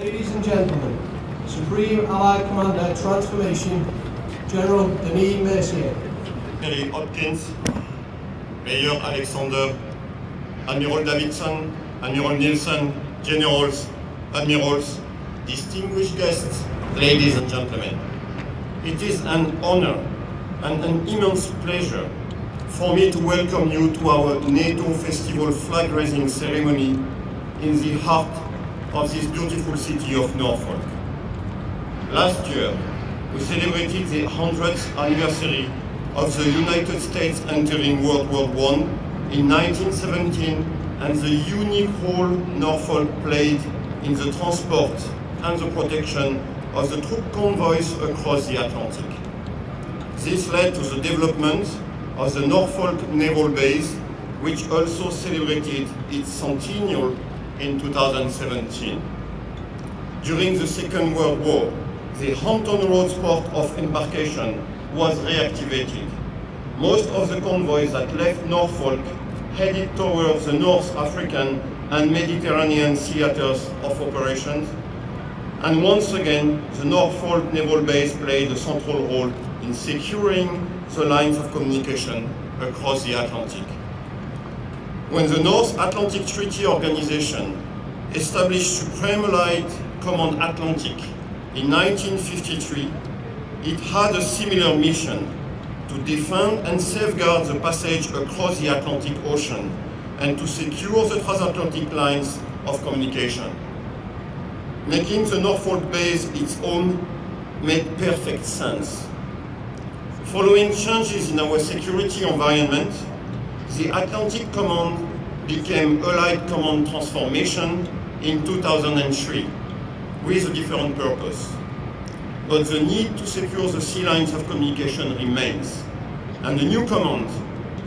Ladies and gentlemen, Supreme Allied Commander Transformation, General Denis Mercier. Mary Hopkins, Mayor Alexander, Admiral Davidson, Admiral Nielsen, Generals, Admirals, distinguished guests, ladies and gentlemen. It is an honor and an immense pleasure for me to welcome you to our NATO Festival flag-raising ceremony in the heart of this beautiful city of Norfolk. Last year, we celebrated the 100th anniversary of the United States entering World War I in 1917 and the unique role Norfolk played in the transport and the protection of the troop convoys across the Atlantic. This led to the development of the Norfolk Naval Base, which also celebrated its centennial in 2017. During the Second World War, the Hampton Roads port of embarkation was reactivated. Most of the convoys that left Norfolk headed towards the North African and Mediterranean theaters of operations. And once again, the Norfolk Naval Base played a central role in securing the lines of communication across the Atlantic. When the North Atlantic Treaty Organization established Supreme Allied Command Atlantic in 1953, it had a similar mission to defend and safeguard the passage across the Atlantic Ocean and to secure the transatlantic lines of communication. Making the Norfolk base its own made perfect sense. Following changes in our security environment, the Atlantic Command became Allied Command Transformation in 2003 with a different purpose. But the need to secure the sea lines of communication remains. And the new command,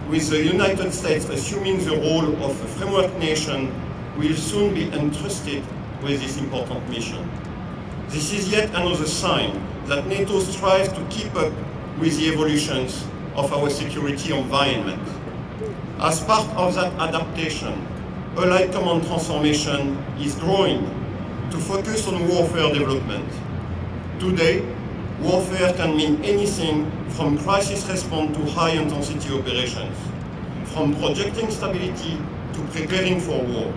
with the United States assuming the role of a framework nation, will soon be entrusted with this important mission. This is yet another sign that NATO strives to keep up with the evolutions of our security environment. As part of that adaptation, Allied Command Transformation is growing to focus on warfare development. Today, warfare can mean anything from crisis response to high-intensity operations, from projecting stability to preparing for war.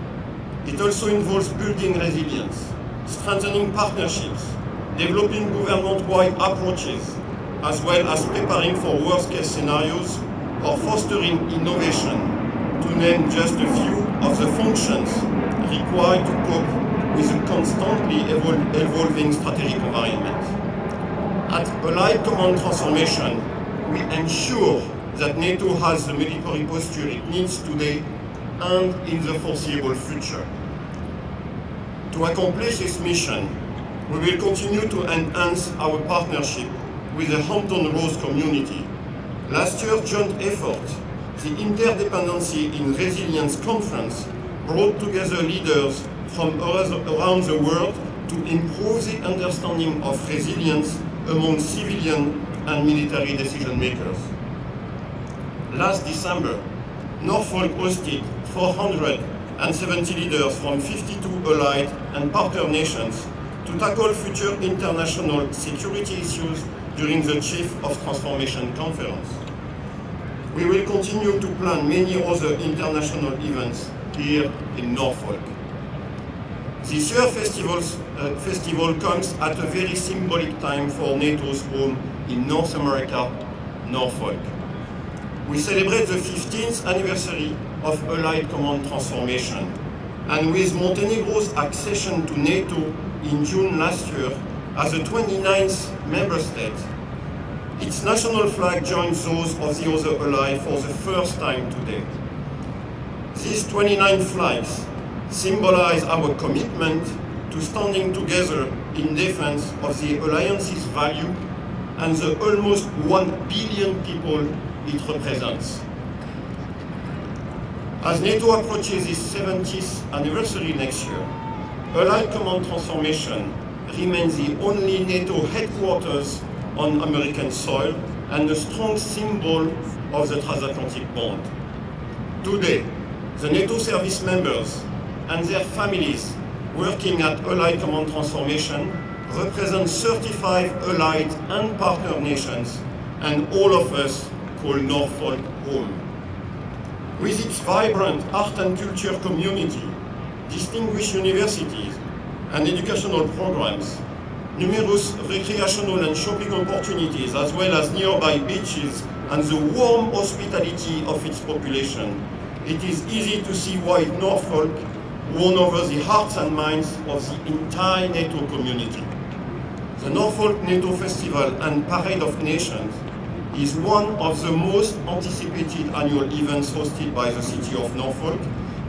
It also involves building resilience, strengthening partnerships, developing government-wide approaches, as well as preparing for worst-case scenarios or fostering innovation, to name just a few of the functions required to cope with a constantly evolving strategic environment. At Allied Command Transformation, we ensure that NATO has the military posture it needs today and in the foreseeable future. To accomplish this mission, we will continue to enhance our partnership with the Hampton Roads community. Last year's joint effort, the Interdependency in Resilience Conference, brought together leaders from around the world to improve the understanding of resilience among civilian and military decision makers. Last December, Norfolk hosted 470 leaders from 52 allied and partner nations to tackle future international security issues during the Chief of Transformation Conference. We will continue to plan many other international events here in Norfolk. This year's festival comes at a very symbolic time for NATO's home in North America, Norfolk. We celebrate the 15th anniversary of Allied Command Transformation, and with Montenegro's accession to NATO in June last year as the 29th member state, its national flag joins those of the other allies for the first time today. These 29 flags symbolize our commitment to standing together in defense of the alliance's value and the almost 1 billion people it represents. As NATO approaches its 70th anniversary next year, Allied Command Transformation remains the only NATO headquarters on American soil and a strong symbol of the transatlantic bond. Today, the NATO service members and their families working at Allied Command Transformation, represent 35 allied and partner nations, and all of us call Norfolk home. With its vibrant art and culture community, distinguished universities and educational programs, numerous recreational and shopping opportunities, as well as nearby beaches and the warm hospitality of its population, it is easy to see why Norfolk won over the hearts and minds of the entire NATO community. The Norfolk NATO Festival and Parade of Nations is one of the most anticipated annual events hosted by the city of Norfolk,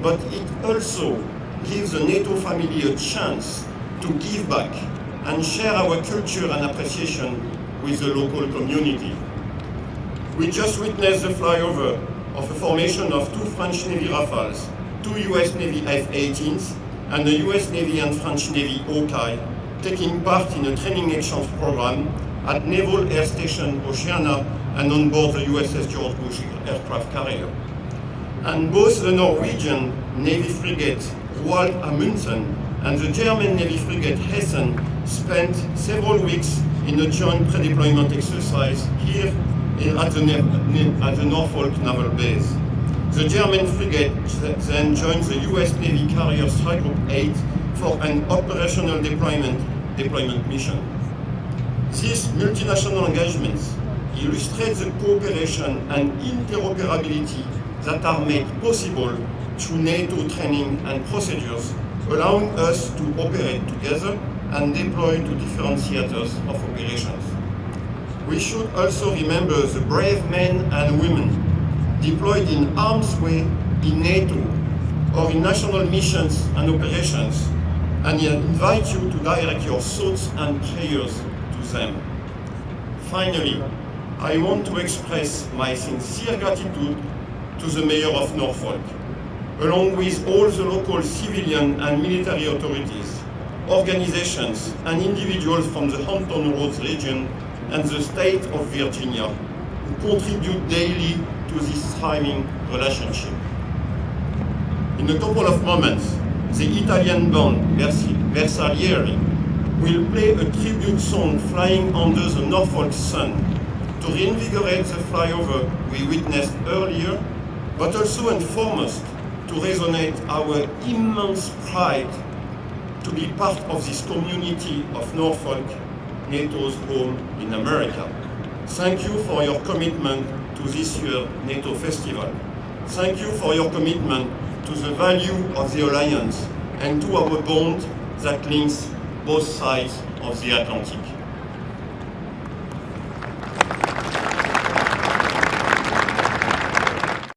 but it also gives the NATO family a chance to give back and share our culture and appreciation with the local community. We just witnessed the flyover of a formation of 2 French Navy Rafales, 2 US Navy F-18s, and a US Navy and French Navy Hawkeye, taking part in a training exchange program at Naval Air Station Oceana and on board the USS George Bush aircraft carrier. And both the Norwegian Navy frigate Roald Amundsen and the German Navy frigate Hessen spent several weeks in a joint pre-deployment exercise here at the Norfolk Naval Base. The German frigate then joined the US Navy carrier Strike Group 8 for an operational deployment mission. These multinational engagements illustrate the cooperation and interoperability that are made possible through NATO training and procedures, allowing us to operate together and deploy to different theaters of operations. We should also remember the brave men and women deployed in harm's way in NATO or in national missions and operations, and I invite you to direct your thoughts and prayers to them. Finally, I want to express my sincere gratitude to the Mayor of Norfolk, along with all the local civilian and military authorities, organizations and individuals from the Hampton Roads region and the state of Virginia, who contribute daily to this thriving relationship. In a couple of moments, the Italian band Mercier will play a tribute song flying under the Norfolk sun to reinvigorate the flyover we witnessed earlier, but also and foremost to resonate our immense pride to be part of this community of Norfolk, NATO's home in America. Thank you for your commitment to this year's NATO Festival. Thank you for your commitment to the value of the Alliance and to our bond that links both sides of the Atlantic.